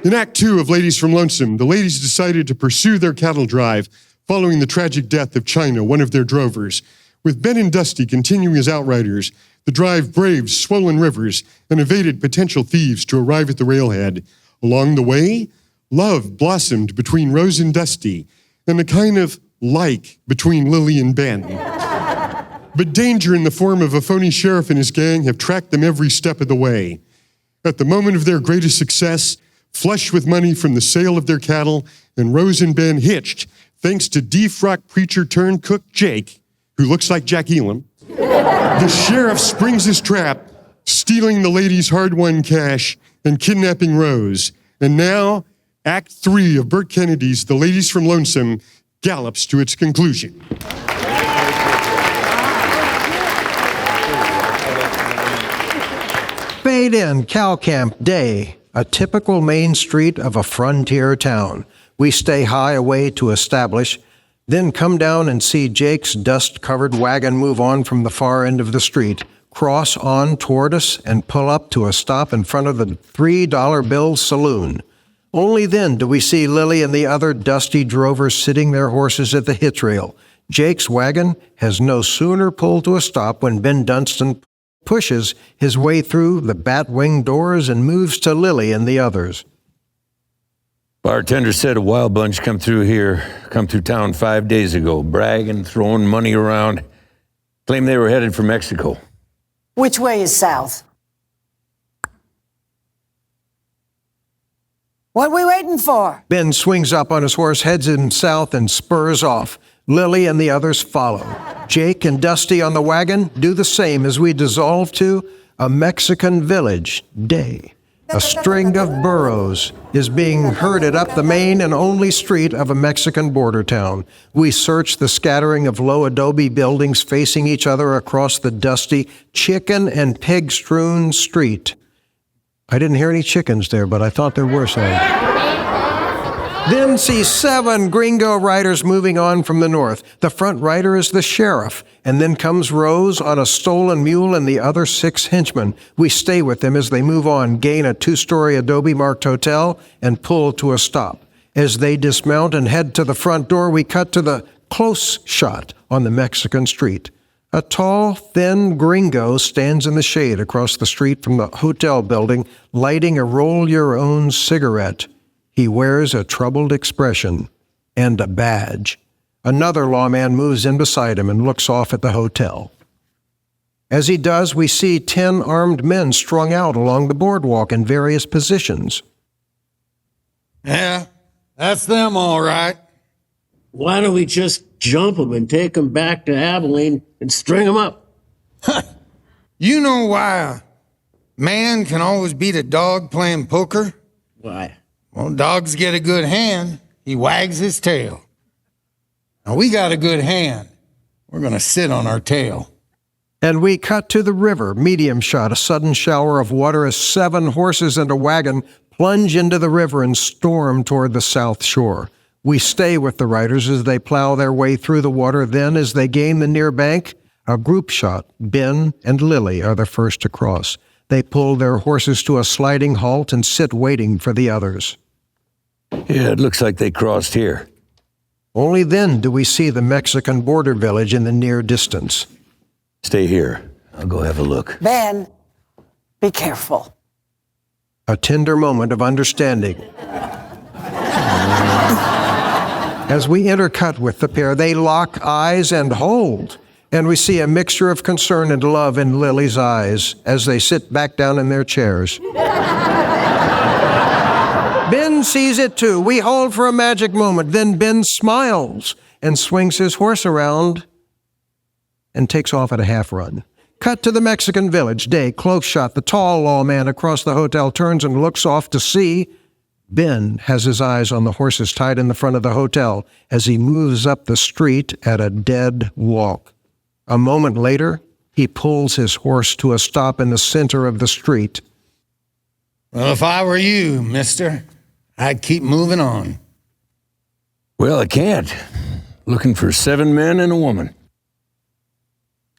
In Act 2 of Ladies from Lonesome, the ladies decided to pursue their cattle drive following the tragic death of China, one of their drovers. With Ben and Dusty continuing as outriders, the drive braved swollen rivers and evaded potential thieves to arrive at the railhead. Along the way, love blossomed between Rose and Dusty, and a kind of like between Lily and Ben. But danger in the form of a phony sheriff and his gang have tracked them every step of the way. At the moment of their greatest success, flush with money from the sale of their cattle, and Rose and Ben hitched, thanks to defrocked preacher turned cook Jake, who looks like Jack Elam. The sheriff springs his trap, stealing the ladies' hard-won cash and kidnapping Rose. And now, Act 3 of Burt Kennedy's The Ladies from Lonesome gallops to its conclusion. Fade in Cow Camp Day, a typical main street of a frontier town. We stay high away to establish, then come down and see Jake's dust-covered wagon move on from the far end of the street, cross on toward us, and pull up to a stop in front of the $3 Bill Saloon. Only then do we see Lily and the other dusty drovers sitting their horses at the hitch rail. Jake's wagon has no sooner pulled to a stop when Ben Dunstan pushes his way through the bat-wing doors and moves to Lily and the others. Bartender said a wild bunch come through town 5 days ago, bragging, throwing money around. Claimed they were headed for Mexico. Which way is south? What are we waiting for? Ben swings up on his horse, heads in south, and spurs off. Lily and the others follow. Jake and Dusty on the wagon do the same as we dissolve to a Mexican village day. A string of burros is being herded up the main and only street of a Mexican border town. We search the scattering of low adobe buildings facing each other across the dusty, chicken and pig-strewn street. I didn't hear any chickens there, but I thought there were some. Then see 7 gringo riders moving on from the north. The front rider is the sheriff, and then comes Rose on a stolen mule and the other 6 henchmen. We stay with them as they move on, gain a 2-story adobe-marked hotel, and pull to a stop. As they dismount and head to the front door, we cut to the close shot on the Mexican street. A tall, thin gringo stands in the shade across the street from the hotel building, lighting a roll-your-own cigarette. He wears a troubled expression and a badge. Another lawman moves in beside him and looks off at the hotel. As he does, we see 10 armed men strung out along the boardwalk in various positions. Yeah, that's them all right. Why don't we just jump them and take them back to Abilene and string them up? You know why a man can always beat a dog playing poker? Why? Well, dogs get a good hand, he wags his tail. Now we got a good hand. We're gonna sit on our tail. And we cut to the river, medium shot, a sudden shower of water as 7 horses and a wagon plunge into the river and storm toward the south shore. We stay with the riders as they plow their way through the water. Then, as they gain the near bank, a group shot. Ben and Lily are the first to cross. They pull their horses to a sliding halt and sit waiting for the others. Yeah, it looks like they crossed here. Only then do we see the Mexican border village in the near distance. Stay here. I'll go have a look. Ben, be careful. A tender moment of understanding. As we intercut with the pair, they lock eyes and hold. And we see a mixture of concern and love in Lily's eyes as they sit back down in their chairs. Ben sees it too. We hold for a magic moment. Then Ben smiles and swings his horse around and takes off at a half run. Cut to the Mexican village. Day, close shot. The tall lawman across the hotel turns and looks off to sea. Ben has his eyes on the horses tied in the front of the hotel as he moves up the street at a dead walk. A moment later, he pulls his horse to a stop in the center of the street. Well, if I were you, mister, I'd keep moving on. Well, I can't. Looking for 7 men and a woman.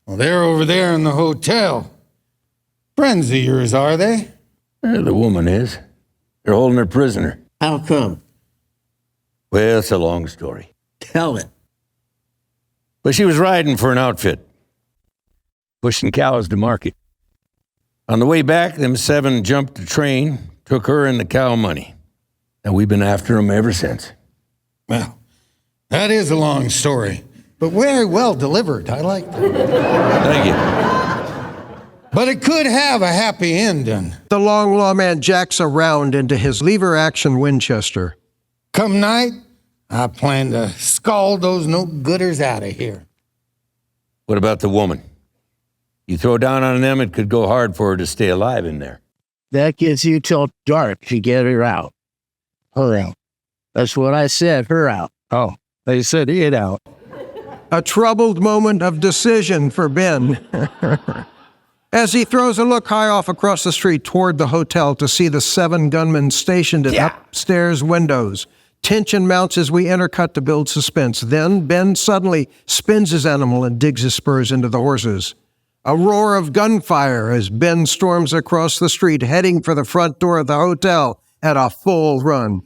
Well, they're over there in the hotel. Friends of yours, are they? The woman is. They're holding her prisoner. How come? Well, it's a long story. Tell it. But she was riding for an outfit, pushing cows to market. On the way back, them 7 jumped the train, took her and the cow money. And we've been after them ever since. Well, that is a long story, but very well delivered. I like that. Thank you. But it could have a happy ending. The long lawman jacks around into his lever-action Winchester. Come night, I plan to scald those no-gooders out of here. What about the woman? You throw down on them, it could go hard for her to stay alive in there. That gives you till dark to get her out. Her out. That's what I said, her out. Oh, they said it out. A troubled moment of decision for Ben. As he throws a look high off across the street toward the hotel to see the 7 gunmen stationed at upstairs windows. Tension mounts as we intercut to build suspense. Then Ben suddenly spins his animal and digs his spurs into the horses. A roar of gunfire as Ben storms across the street, heading for the front door of the hotel at a full run.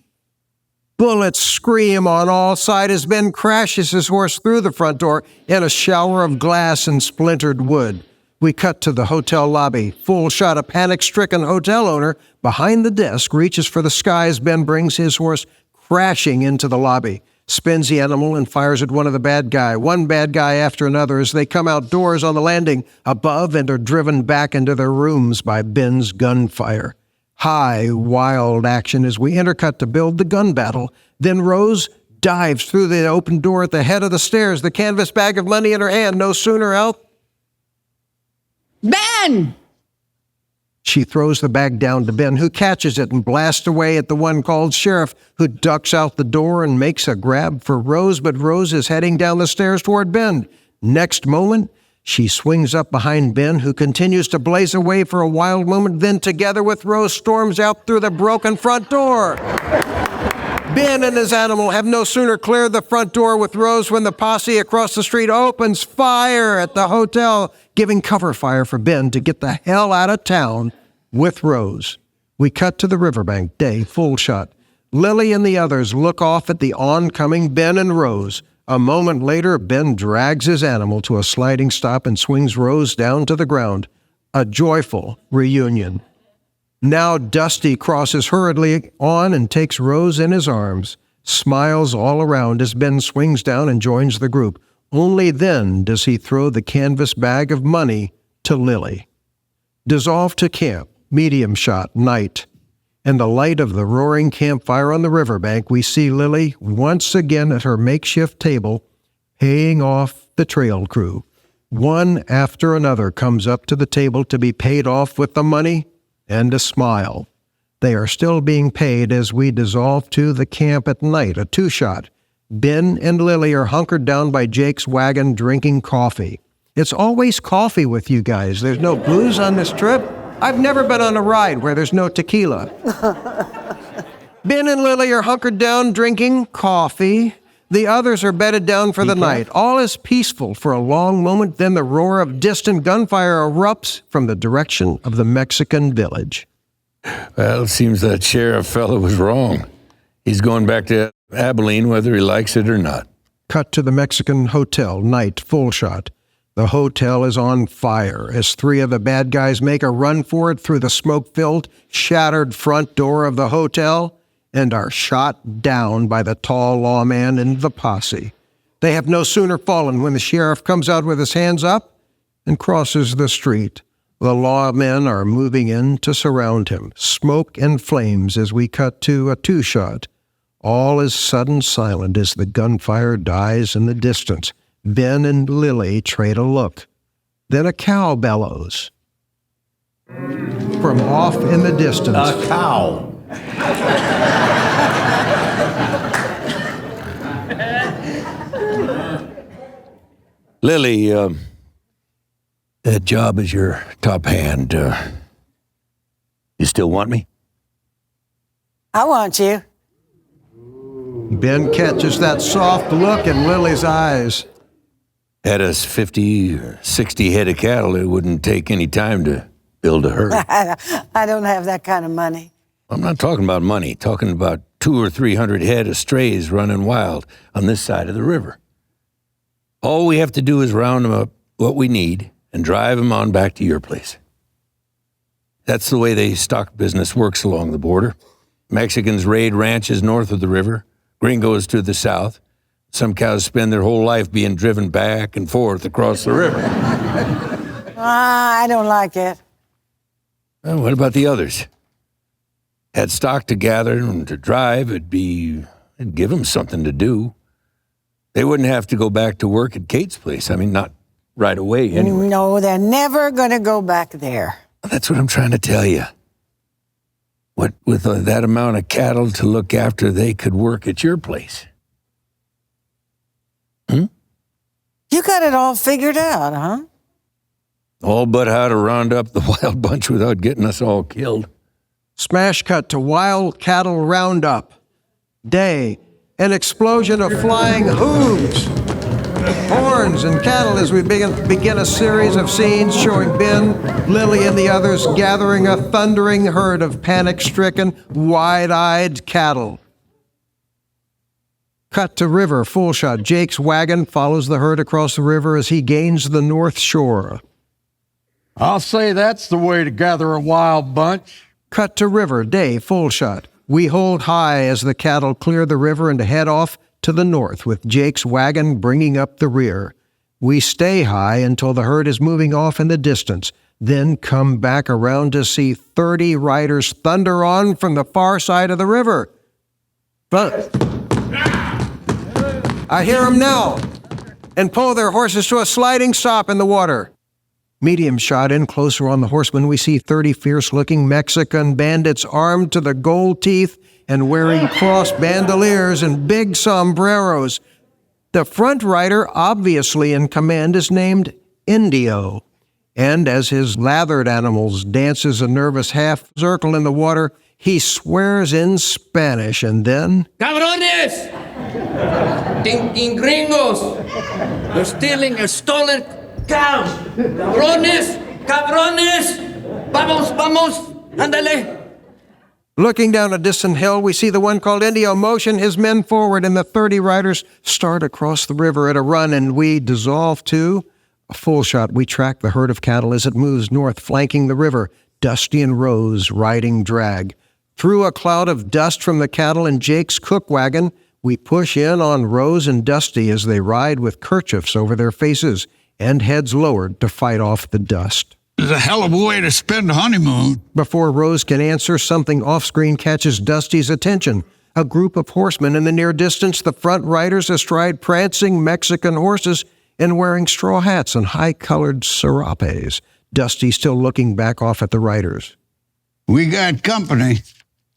Bullets scream on all sides as Ben crashes his horse through the front door in a shower of glass and splintered wood. We cut to the hotel lobby. Full shot, a panic-stricken hotel owner behind the desk reaches for the sky as Ben brings his horse crashing into the lobby, spins the animal and fires at one bad guy after another as they come outdoors on the landing above and are driven back into their rooms by Ben's gunfire. High, wild action as we intercut to build the gun battle. Then Rose dives through the open door at the head of the stairs, the canvas bag of money in her hand. No sooner out. Ben! She throws the bag down to Ben, who catches it and blasts away at the one called Sheriff, who ducks out the door and makes a grab for Rose, but Rose is heading down the stairs toward Ben. Next moment, she swings up behind Ben, who continues to blaze away for a wild moment, then together with Rose storms out through the broken front door. Ben and his animal have no sooner cleared the front door with Rose when the posse across the street opens fire at the hotel, giving cover fire for Ben to get the hell out of town with Rose. We cut to the riverbank, day, full shot. Lily and the others look off at the oncoming Ben and Rose. A moment later, Ben drags his animal to a sliding stop and swings Rose down to the ground. A joyful reunion. Now Dusty crosses hurriedly on and takes Rose in his arms, smiles all around as Ben swings down and joins the group. Only then does he throw the canvas bag of money to Lily. Dissolve to camp, medium shot, night. In the light of the roaring campfire on the riverbank, we see Lily once again at her makeshift table, paying off the trail crew. One after another comes up to the table to be paid off with the money and a smile. They are still being paid as we dissolve to the camp at night, a 2-shot. Ben and Lily are hunkered down by Jake's wagon drinking coffee. It's always coffee with you guys. There's no booze on this trip. I've never been on a ride where there's no tequila. Ben and Lily are hunkered down drinking coffee. The others are bedded down for the night. All is peaceful for a long moment, then the roar of distant gunfire erupts from the direction of the Mexican village. Well, it seems that sheriff fella was wrong. He's going back to Abilene whether he likes it or not. Cut to the Mexican hotel, night, full shot. The hotel is on fire as 3 of the bad guys make a run for it through the smoke-filled, shattered front door of the hotel and are shot down by the tall lawman and the posse. They have no sooner fallen when the sheriff comes out with his hands up and crosses the street. The lawmen are moving in to surround him. Smoke and flames as we cut to a 2-shot. All is sudden silent as the gunfire dies in the distance. Ben and Lily trade a look. Then a cow bellows. From off in the distance. A cow. Lily, that job is your top hand. You still want me? I want you. Ben catches that soft look in Lily's eyes. Had us 50 or 60 head of cattle, it wouldn't take any time to build a herd. I don't have that kind of money. I'm not talking about money, talking about 200 or 300 head of strays running wild on this side of the river. All we have to do is round them up what we need and drive them on back to your place. That's the way the stock business works along the border. Mexicans raid ranches north of the river, gringos to the south. Some cows spend their whole life being driven back and forth across the river. I don't like it. Well, what about the others? Had stock to gather and to drive, it'd give them something to do. They wouldn't have to go back to work at Kate's place. I mean, not right away anyway. No, they're never going to go back there. That's what I'm trying to tell you. What, with that amount of cattle to look after, they could work at your place. You got it all figured out, huh? All but how to round up the wild bunch without getting us all killed. Smash cut to wild cattle roundup. Day. An explosion of flying hooves, horns, and cattle as we begin a series of scenes showing Ben, Lily, and the others gathering a thundering herd of panic-stricken, wide-eyed cattle. Cut to river, full shot. Jake's wagon follows the herd across the river as he gains the north shore. I'll say that's the way to gather a wild bunch. Cut to river, day, full shot. We hold high as the cattle clear the river and head off to the north, with Jake's wagon bringing up the rear. We stay high until the herd is moving off in the distance, then come back around to see 30 riders thunder on from the far side of the river. But I hear them now, and pull their horses to a sliding stop in the water. Medium shot in closer on the horsemen, we see 30 fierce-looking Mexican bandits armed to the gold teeth and wearing cross bandoliers and big sombreros. The front rider, obviously in command, is named Indio, and as his lathered animals dances a nervous half-circle in the water, he swears in Spanish and then... Cabrones! Thinking gringos! You're stealing a stolen cow! Cabrones! Cabrones! Vamos, vamos! Ándale! Looking down a distant hill, we see the one called Indio motion his men forward, and the 30 riders start across the river at a run, and we dissolve to a full shot. We track the herd of cattle as it moves north, flanking the river, Dusty and Rose riding drag. Through a cloud of dust from the cattle in Jake's cook wagon, we push in on Rose and Dusty as they ride with kerchiefs over their faces and heads lowered to fight off the dust. It's a hell of a way to spend a honeymoon. Before Rose can answer, something off-screen catches Dusty's attention. A group of horsemen in the near distance, the front riders astride prancing Mexican horses and wearing straw hats and high-colored serapes. Dusty still looking back off at the riders. We got company.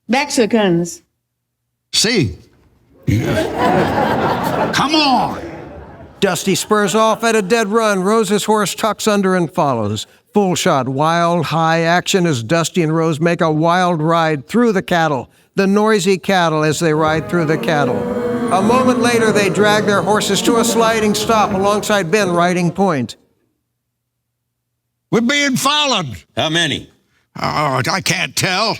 Mexicans. See? Yeah. Come on. Dusty spurs off at a dead run. Rose's horse tucks under and follows. Full shot, wild, high action as Dusty and Rose make a wild ride through the cattle. The noisy cattle as they ride through the cattle. A moment later, they drag their horses to a sliding stop alongside Ben riding point. We're being followed. How many? Oh, I can't tell.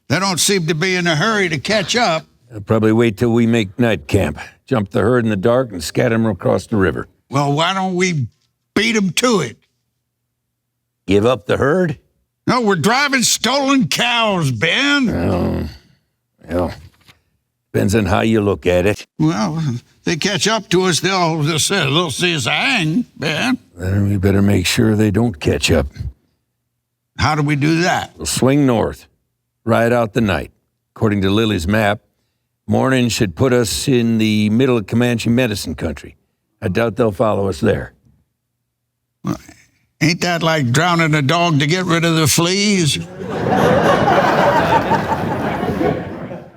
They don't seem to be in a hurry to catch up. I'll probably wait till we make night camp, jump the herd in the dark, and scatter them across the river. Well, why don't we beat them to it? Give up the herd? No, we're driving stolen cows, Ben. Oh, well, depends on how you look at it. Well, if they catch up to us, they'll see us hang, Ben. Then we better make sure they don't catch up. How do we do that? We'll swing north, ride out the night. According to Lily's map, morning should put us in the middle of Comanche medicine country. I doubt they'll follow us there. Well, ain't that like drowning a dog to get rid of the fleas?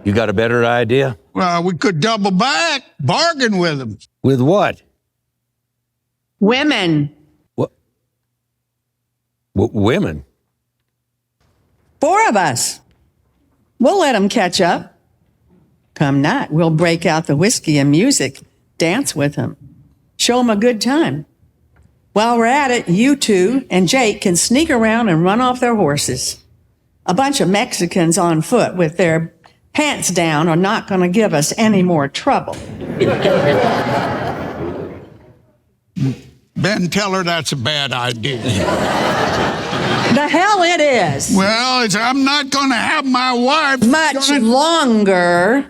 You got a better idea? Well, we could double back, bargain with them. With what? Women. What? Women? 4 of us. We'll let them catch up. Come night, we'll break out the whiskey and music, dance with them, show them a good time. While we're at it, you 2 and Jake can sneak around and run off their horses. A bunch of Mexicans on foot with their pants down are not going to give us any more trouble. Ben, tell her that's a bad idea. The hell it is. Well, I'm not going to have my wife... Much longer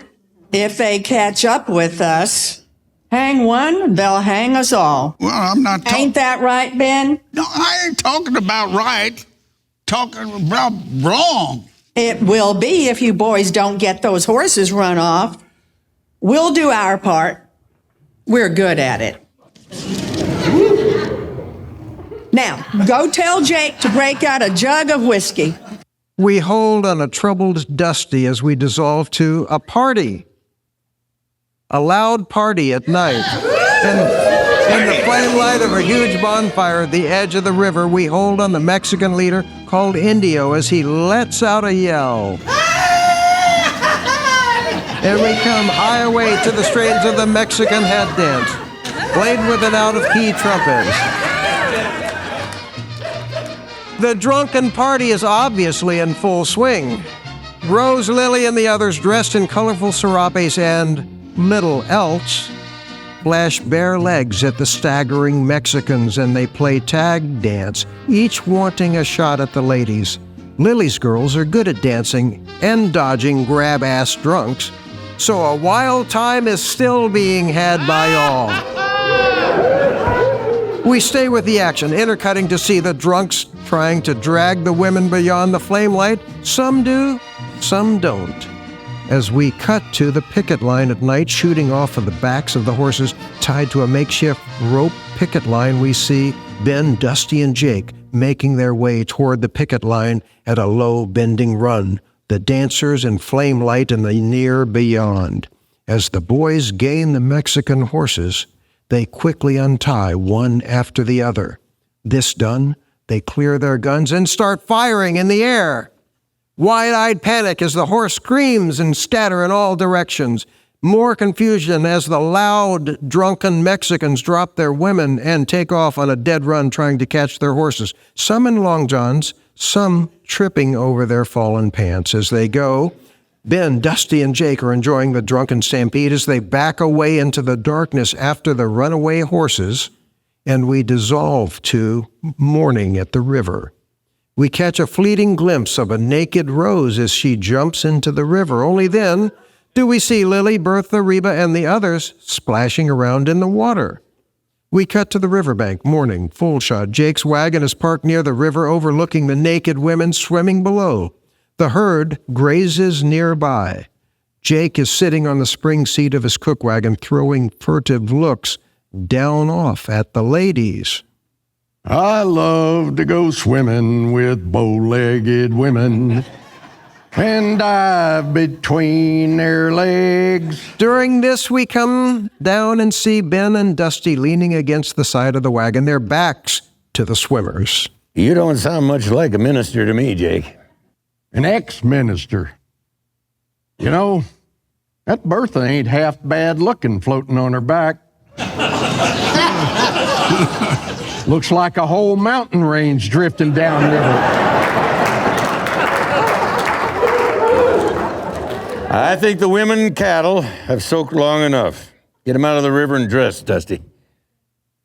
if they catch up with us. Hang one, they'll hang us all. Well, I'm not talking... Ain't that right, Ben? No, I ain't talking about right. Talking about wrong. It will be if you boys don't get those horses run off. We'll do our part. We're good at it. Now, go tell Jake to break out a jug of whiskey. We hold on a troubled Dusty as we dissolve to a party. A loud party at night. In the flame light of a huge bonfire at the edge of the river, we hold on the Mexican leader called Indio as he lets out a yell. And we come high away to the strains of the Mexican head dance, played with an out-of-key trumpet. The drunken party is obviously in full swing. Rose, Lily, and the others, dressed in colorful serapes and little else, flash bare legs at the staggering Mexicans, and they play tag dance, each wanting a shot at the ladies. Lily's girls are good at dancing and dodging grab-ass drunks, so a wild time is still being had by all. We stay with the action, intercutting to see the drunks trying to drag the women beyond the flame light. Some do, some don't. As we cut to the picket line at night, shooting off of the backs of the horses tied to a makeshift rope picket line, we see Ben, Dusty, and Jake making their way toward the picket line at a low, bending run, the dancers in flame light in the near beyond. As the boys gain the Mexican horses, they quickly untie one after the other. This done, they clear their guns and start firing in the air. Wide-eyed panic as the horse screams and scatter in all directions. More confusion as the loud, drunken Mexicans drop their women and take off on a dead run trying to catch their horses, some in long johns, some tripping over their fallen pants. As they go, Ben, Dusty, and Jake are enjoying the drunken stampede as they back away into the darkness after the runaway horses, and we dissolve to morning at the river. We catch a fleeting glimpse of a naked Rose as she jumps into the river. Only then do we see Lily, Bertha, Reba, and the others splashing around in the water. We cut to the riverbank, morning, full shot. Jake's wagon is parked near the river overlooking the naked women swimming below. The herd grazes nearby. Jake is sitting on the spring seat of his cook wagon, throwing furtive looks down off at the ladies. I love to go swimming with bow-legged women and dive between their legs. During this, we come down and see Ben and Dusty leaning against the side of the wagon, their backs to the swimmers. You don't sound much like a minister to me, Jake. An ex-minister. You know, that Bertha ain't half bad looking floating on her back. Looks like a whole mountain range drifting downriver. I think the women and cattle have soaked long enough. Get them out of the river and dress, Dusty.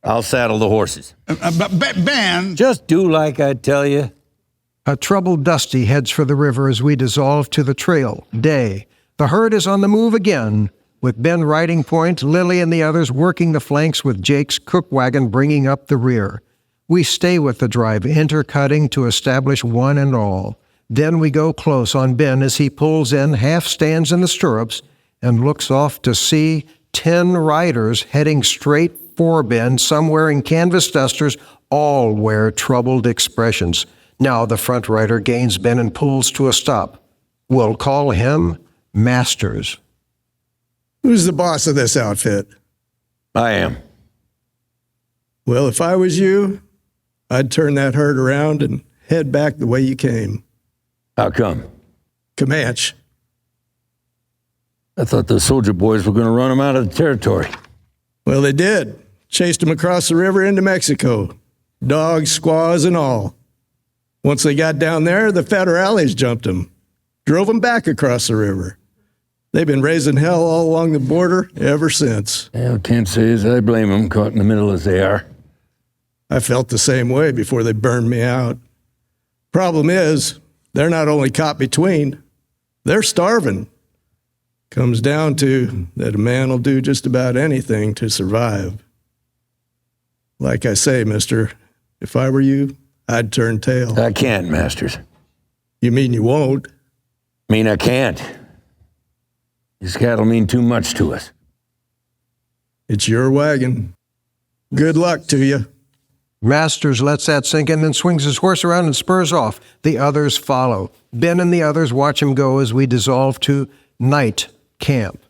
I'll saddle the horses. But Ben... Just do like I tell you. A troubled Dusty heads for the river as we dissolve to the trail. Day. The herd is on the move again, with Ben riding point, Lily and the others working the flanks with Jake's cook wagon bringing up the rear. We stay with the drive, intercutting to establish one and all. Then we go close on Ben as he pulls in, half stands in the stirrups, and looks off to see 10 riders heading straight for Ben, some wearing canvas dusters, all wear troubled expressions. Now the front rider gains Ben and pulls to a stop. We'll call him Masters. Who's the boss of this outfit? I am. Well, if I was you, I'd turn that herd around and head back the way you came. How come? Comanche. I thought the soldier boys were going to run them out of the territory. Well, they did. Chased them across the river into Mexico. Dogs, squaws, and all. Once they got down there, the federales jumped them, drove them back across the river. They've been raising hell all along the border ever since. Well, can't say as I blame them, caught in the middle as they are. I felt the same way before they burned me out. Problem is, they're not only caught between, they're starving. Comes down to that a man will do just about anything to survive. Like I say, mister, if I were you, I'd turn tail. I can't, Masters. You mean you won't? I mean, I can't. These cattle mean too much to us. It's your wagon. Good luck to you. Masters lets that sink in, then swings his horse around and spurs off. The others follow. Ben and the others watch him go as we dissolve to night camp.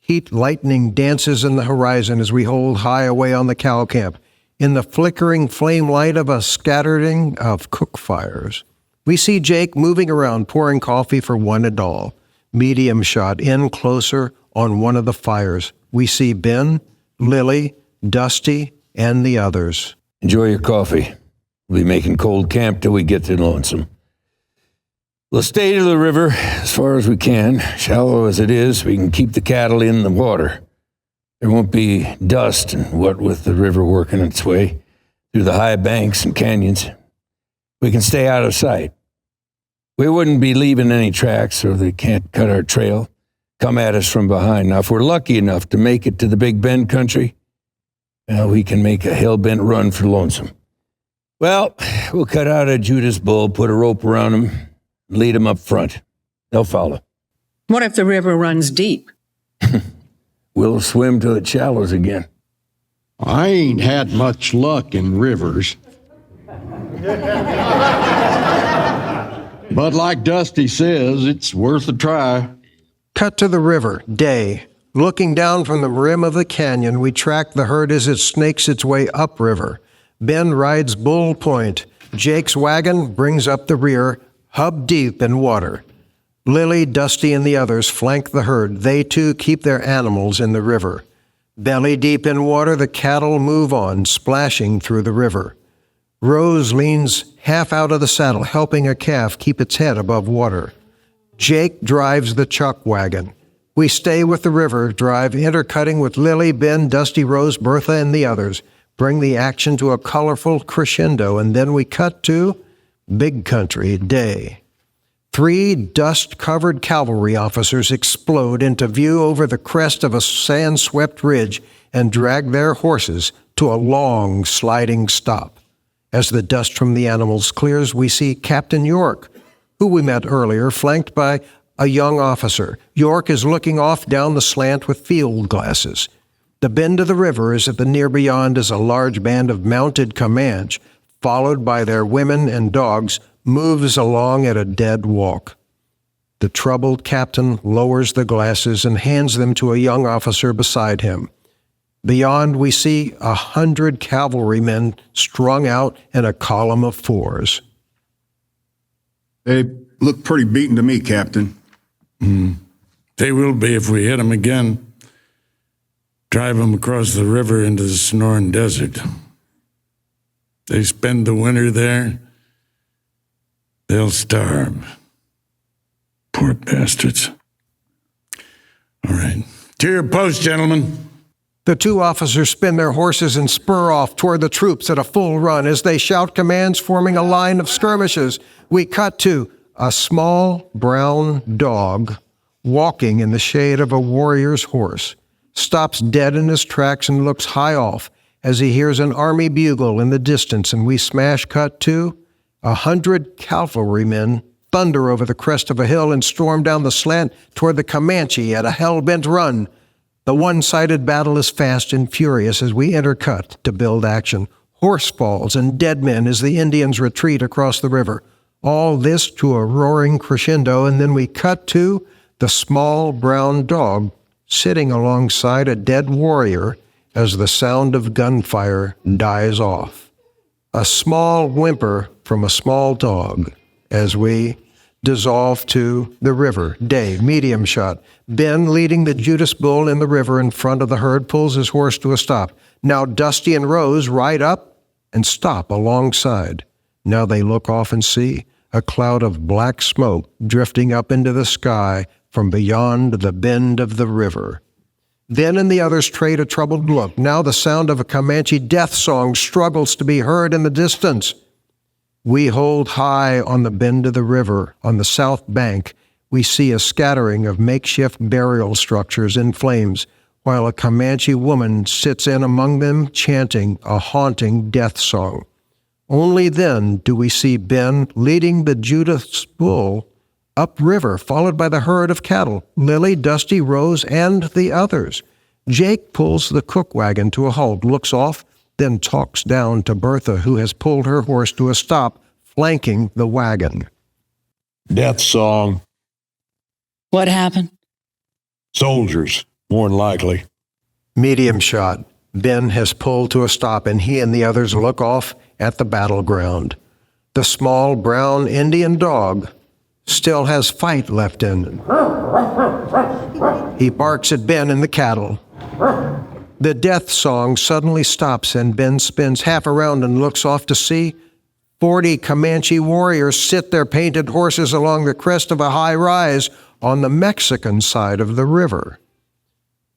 Heat lightning dances in the horizon as we hold high away on the cow camp. In the flickering flame light of a scattering of cook fires, we see Jake moving around, pouring coffee for one and all. Medium shot in closer on one of the fires. We see Ben, Lily, Dusty, and the others. Enjoy your coffee. We'll be making cold camp till we get to Lonesome. We'll stay to the river as far as we can. Shallow as it is, we can keep the cattle in the water. There won't be dust and what with the river working its way through the high banks and canyons. We can stay out of sight. We wouldn't be leaving any tracks so they can't cut our trail, come at us from behind. Now, if we're lucky enough to make it to the Big Bend country, we can make a hell-bent run for Lonesome. Well, we'll cut out a Judas bull, put a rope around him, and lead them up front. They'll follow. What if the river runs deep? We'll swim till it shallows again. I ain't had much luck in rivers. But like Dusty says, it's worth a try. Cut to the river, day. Looking down from the rim of the canyon, we track the herd as it snakes its way upriver. Ben rides Bull Point. Jake's wagon brings up the rear, hub deep in water. Lily, Dusty, and the others flank the herd. They, too, keep their animals in the river. Belly deep in water, the cattle move on, splashing through the river. Rose leans half out of the saddle, helping a calf keep its head above water. Jake drives the chuck wagon. We stay with the river drive, intercutting with Lily, Ben, Dusty, Rose, Bertha, and the others. Bring the action to a colorful crescendo, and then we cut to Big Country, day. 3 dust-covered cavalry officers explode into view over the crest of a sand-swept ridge and drag their horses to a long, sliding stop. As the dust from the animals clears, we see Captain York, who we met earlier, flanked by a young officer. York is looking off down the slant with field glasses. The bend of the river is at the near beyond as a large band of mounted Comanches, followed by their women and dogs, moves along at a dead walk. The troubled captain lowers the glasses and hands them to a young officer beside him. Beyond, we see 100 cavalrymen strung out in a column of 4s. They look pretty beaten to me, Captain. They will be if we hit them again. Drive them across the river into the Sonoran Desert. They spend the winter there, they'll starve. Poor bastards. All right. To your post, gentlemen. The 2 officers spin their horses and spur off toward the troops at a full run as they shout commands, forming a line of skirmishes. We cut to a small brown dog walking in the shade of a warrior's horse, stops dead in his tracks and looks high off as he hears an army bugle in the distance, and we smash cut to 100 cavalrymen thunder over the crest of a hill and storm down the slant toward the Comanche at a hell-bent run. The one-sided battle is fast and furious as we intercut to build action. Horse falls and dead men as the Indians retreat across the river. All this to a roaring crescendo, and then we cut to the small brown dog sitting alongside a dead warrior as the sound of gunfire dies off. A small whimper from a small dog as we dissolve to the river, day, medium shot. Ben, leading the Judas bull in the river in front of the herd, pulls his horse to a stop. Now Dusty and Rose ride up and stop alongside. Now they look off and see a cloud of black smoke drifting up into the sky from beyond the bend of the river. Ben and the others trade a troubled look. Now the sound of a Comanche death song struggles to be heard in the distance. We hold high on the bend of the river. On the south bank, we see a scattering of makeshift burial structures in flames, while a Comanche woman sits in among them chanting a haunting death song. Only then do we see Ben leading the Judas bull upriver, followed by the herd of cattle, Lily, Dusty, Rose, and the others. Jake pulls the cook wagon to a halt, looks off, then talks down to Bertha, who has pulled her horse to a stop, flanking the wagon. Death song. What happened? Soldiers, more than likely. Medium shot. Ben has pulled to a stop, and he and the others look off at the battleground. The small brown Indian dog still has fight left in him. He barks at Ben and the cattle. The death song suddenly stops, and Ben spins half around and looks off to see 40 Comanche warriors sit their painted horses along the crest of a high rise on the Mexican side of the river.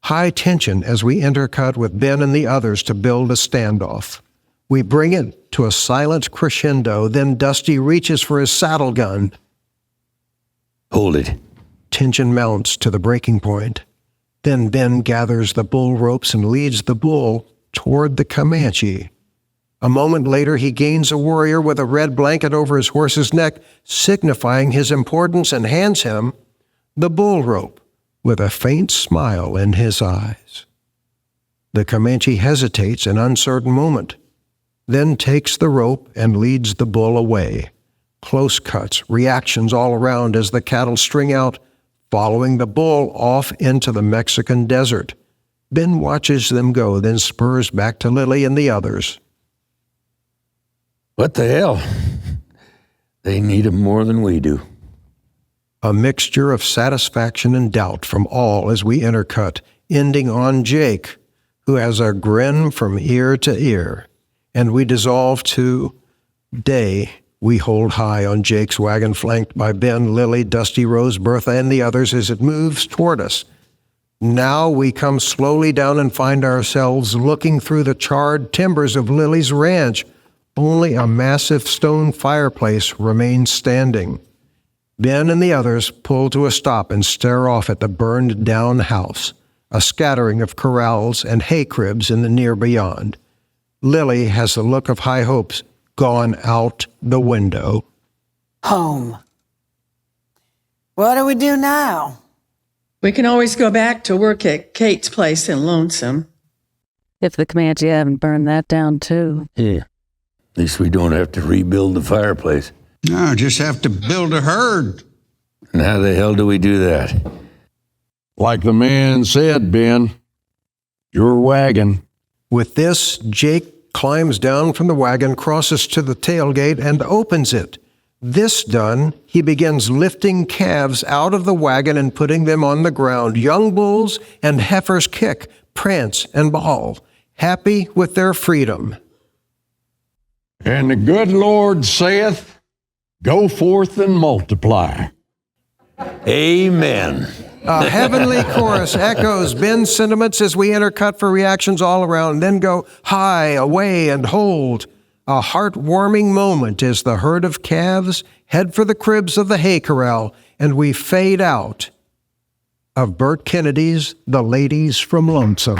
High tension as we intercut with Ben and the others to build a standoff. We bring it to a silent crescendo, then Dusty reaches for his saddle gun. Hold it. Tension mounts to the breaking point. Then Ben gathers the bull ropes and leads the bull toward the Comanche. A moment later, he gains a warrior with a red blanket over his horse's neck, signifying his importance, and hands him the bull rope with a faint smile in his eyes. The Comanche hesitates an uncertain moment, then takes the rope and leads the bull away. Close cuts, reactions all around as the cattle string out, following the bull off into the Mexican desert. Ben watches them go, then spurs back to Lily and the others. What the hell? They need him more than we do. A mixture of satisfaction and doubt from all as we intercut, ending on Jake, who has a grin from ear to ear. And we dissolve to day. We hold high on Jake's wagon, flanked by Ben, Lily, Dusty, Rose, Bertha, and the others as it moves toward us. Now we come slowly down and find ourselves looking through the charred timbers of Lily's ranch. Only a massive stone fireplace remains standing. Ben and the others pull to a stop and stare off at the burned-down house, a scattering of corrals and hay cribs in the near beyond. Lily has the look of high hopes gone out the window. Home. What do we do now? We can always go back to work at Kate's place in Lonesome. If the Comanche haven't burned that down, too. Yeah. At least we don't have to rebuild the fireplace. No, just have to build a herd. And how the hell do we do that? Like the man said, Ben, your wagon. With this, Jake climbs down from the wagon, crosses to the tailgate, and opens it. This done, he begins lifting calves out of the wagon and putting them on the ground. Young bulls and heifers kick, prance, and bawl, happy with their freedom. And the good Lord saith, go forth and multiply. Amen. A heavenly chorus echoes Ben's sentiments as we intercut for reactions all around, then go high, away, and hold. A heartwarming moment as the herd of calves head for the cribs of the hay corral, and we fade out of Burt Kennedy's The Ladies from Lonesome.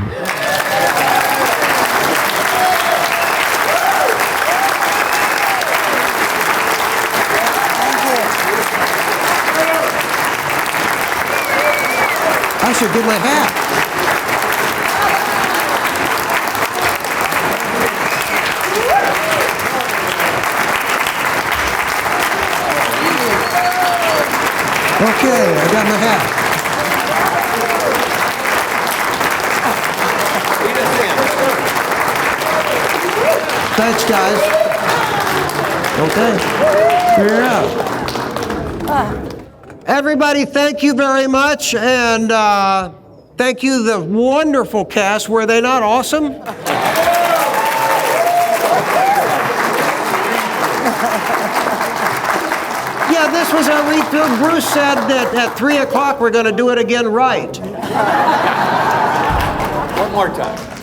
I should get my hat. Okay, I got my hat. Thanks, guys. Okay, figure it out. Everybody, thank you very much, and thank you, the wonderful cast. Were they not awesome? this was a refill. Bruce said that at 3 o'clock we're going to do it again right. One more time.